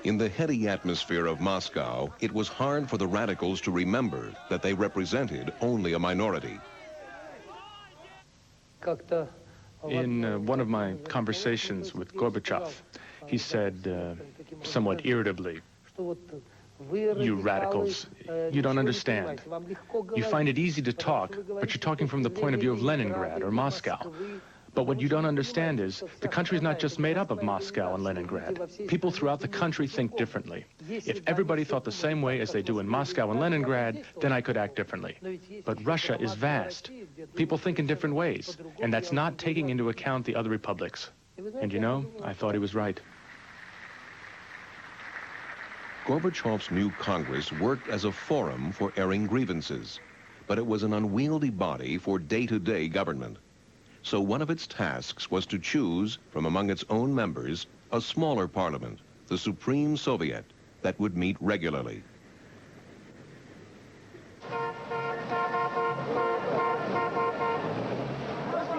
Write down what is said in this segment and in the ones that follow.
In the heady atmosphere of Moscow, it was hard for the radicals to remember that they represented only a minority. In one of my conversations with Gorbachev, he said, somewhat irritably, "You radicals, you don't understand. You find it easy to talk, but you're talking from the point of view of Leningrad or Moscow. But what you don't understand is the country is not just made up of Moscow and Leningrad. People throughout the country think differently. If everybody thought the same way as they do in Moscow and Leningrad, then I could act differently. But Russia is vast. People think in different ways, and that's not taking into account the other republics." And you know, I thought he was right. Gorbachev's new Congress worked as a forum for airing grievances, but it was an unwieldy body for day-to-day government. So one of its tasks was to choose, from among its own members, a smaller parliament, the Supreme Soviet, that would meet regularly.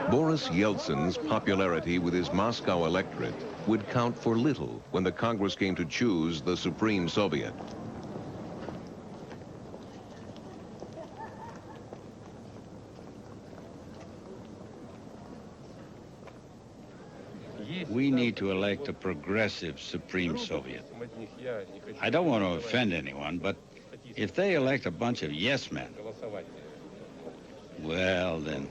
Boris Yeltsin's popularity with his Moscow electorate would count for little when the Congress came to choose the Supreme Soviet. We need to elect a progressive Supreme Soviet. I don't want to offend anyone, but if they elect a bunch of yes-men, well then.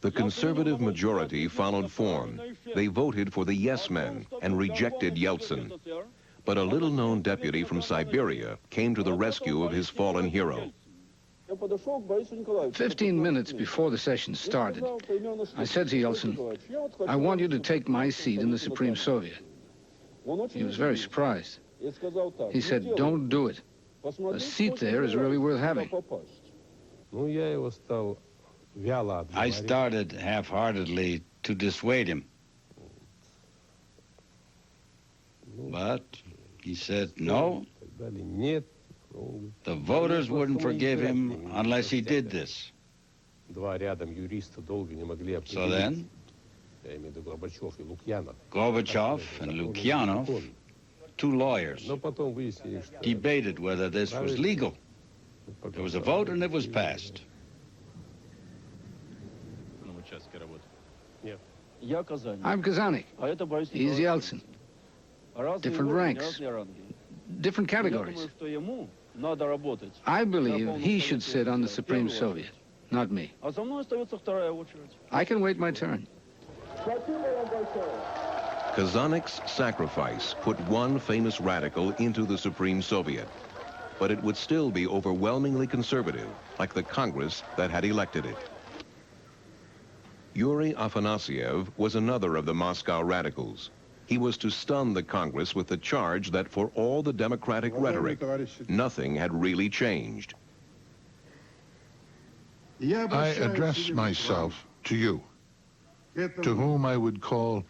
The conservative majority followed form. They voted for the yes-men and rejected Yeltsin. But a little-known deputy from Siberia came to the rescue of his fallen hero. 15 minutes before the session started, I said to Yeltsin, "I want you to take my seat in the Supreme Soviet." He was very surprised. He said, "Don't do it. A seat there is really worth having." I started half-heartedly to dissuade him. But he said no. The voters wouldn't forgive him unless he did this. So then, Gorbachev and Lukyanov, two lawyers, debated whether this was legal. There was a vote and it was passed. I'm Kazanik. He's Yeltsin. Different ranks, different categories. I believe he should sit on the Supreme Soviet, not me. I can wait my turn. Kazanik's sacrifice put one famous radical into the Supreme Soviet, but it would still be overwhelmingly conservative, like the Congress that had elected it. Yuri Afanasyev was another of the Moscow radicals. He was to stun the Congress with the charge that for all the democratic rhetoric, nothing had really changed. I address myself to you, to whom I would call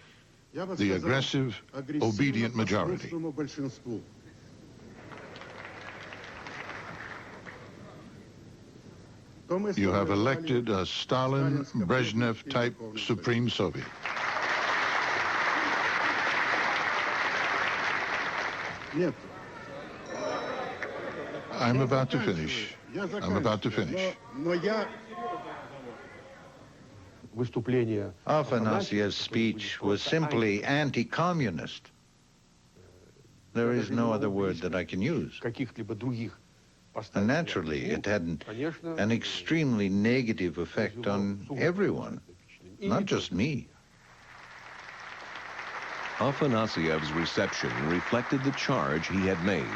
the aggressive, obedient majority. You have elected a Stalin, Brezhnev-type Supreme Soviet. I'm about to finish. I'm about to finish. Afanasyev's speech was simply anti-communist. There is no other word that I can use. And naturally, it had an extremely negative effect on everyone, not just me. Afanasyev's reception reflected the charge he had made.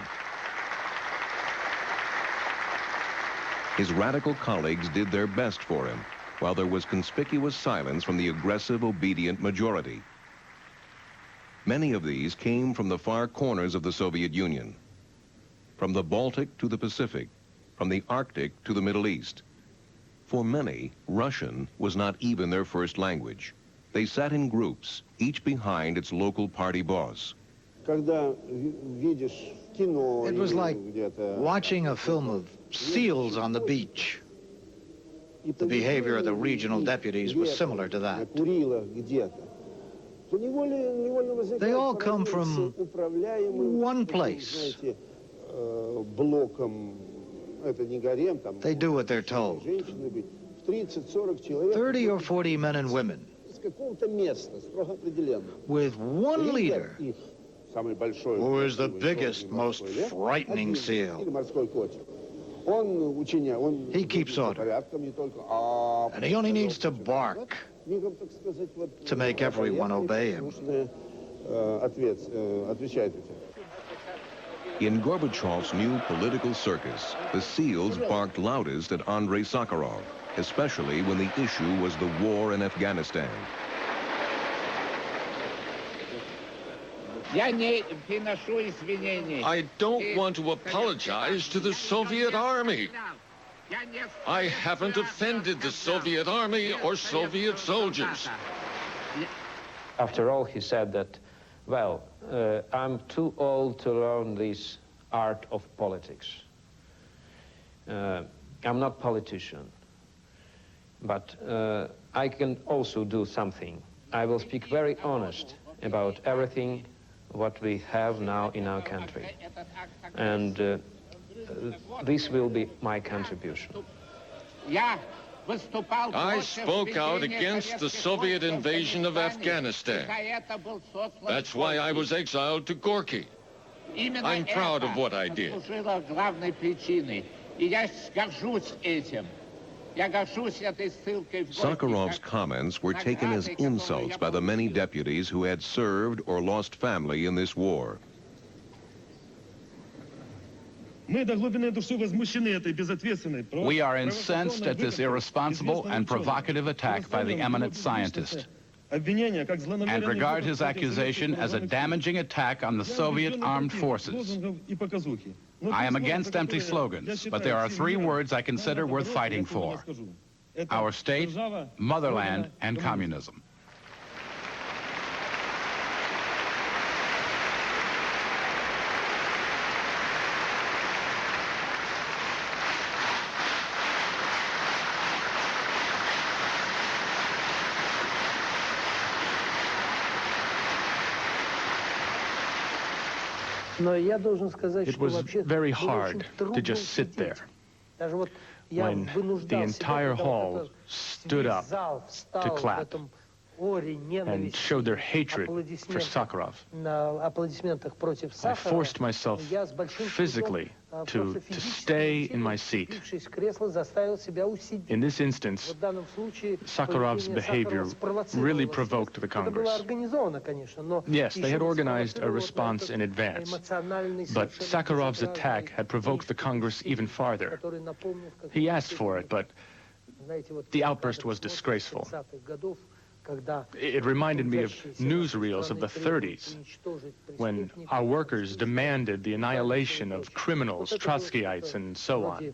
His radical colleagues did their best for him, while there was conspicuous silence from the aggressive, obedient majority. Many of these came from the far corners of the Soviet Union, from the Baltic to the Pacific, from the Arctic to the Middle East. For many, Russian was not even their first language. They sat in groups, each behind its local party boss. It was like watching a film of seals on the beach. The behavior of the regional deputies was similar to that. They all come from one place. They do what they're told. 30 or 40 men and women with one leader who is the biggest, most frightening seal. He keeps order, and he only needs to bark to make everyone obey him. In Gorbachev's new political circus, the SEALs barked loudest at Andrei Sakharov, especially when the issue was the war in Afghanistan. I don't want to apologize to the Soviet Army. I haven't offended the Soviet Army or Soviet soldiers. After all, he said that, well, I'm too old to learn this art of politics. I'm not a politician, but I can also do something. I will speak very honest about everything what we have now in our country. And this will be my contribution. I spoke out against the Soviet invasion of Afghanistan. That's why I was exiled to Gorky. I'm proud of what I did. Sakharov's comments were taken as insults by the many deputies who had served or lost family in this war. We are incensed at this irresponsible and provocative attack by the eminent scientist, and regard his accusation as a damaging attack on the Soviet armed forces. I am against empty slogans, but there are three words I consider worth fighting for: our state, motherland, and communism. It was very hard to just sit there when the entire hall stood up to clap and showed their hatred for Sakharov. I forced myself physically to stay in my seat. In this instance, Sakharov's behavior really provoked the Congress. Yes, they had organized a response in advance, but Sakharov's attack had provoked the Congress even farther. He asked for it, but the outburst was disgraceful. It reminded me of newsreels of the 30s, when our workers demanded the annihilation of criminals, Trotskyites, and so on.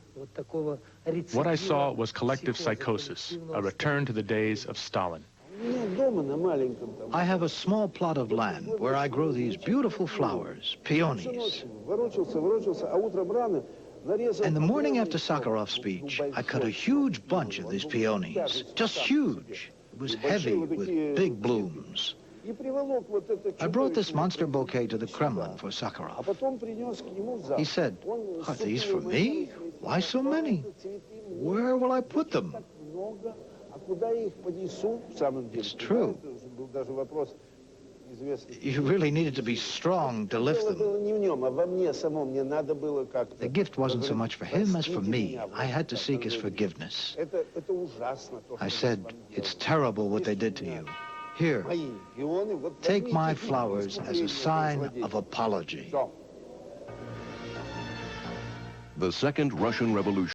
What I saw was collective psychosis, a return to the days of Stalin. I have a small plot of land where I grow these beautiful flowers, peonies. And the morning after Sakharov's speech, I cut a huge bunch of these peonies, just huge. It was heavy with big blooms. I brought this monster bouquet to the Kremlin for Sakharov. He said, "Are these for me? Why so many? Where will I put them?" It's true. You really needed to be strong to lift them. The gift wasn't so much for him as for me. I had to seek his forgiveness. I said, "It's terrible what they did to you. Here, take my flowers as a sign of apology." The Second Russian Revolution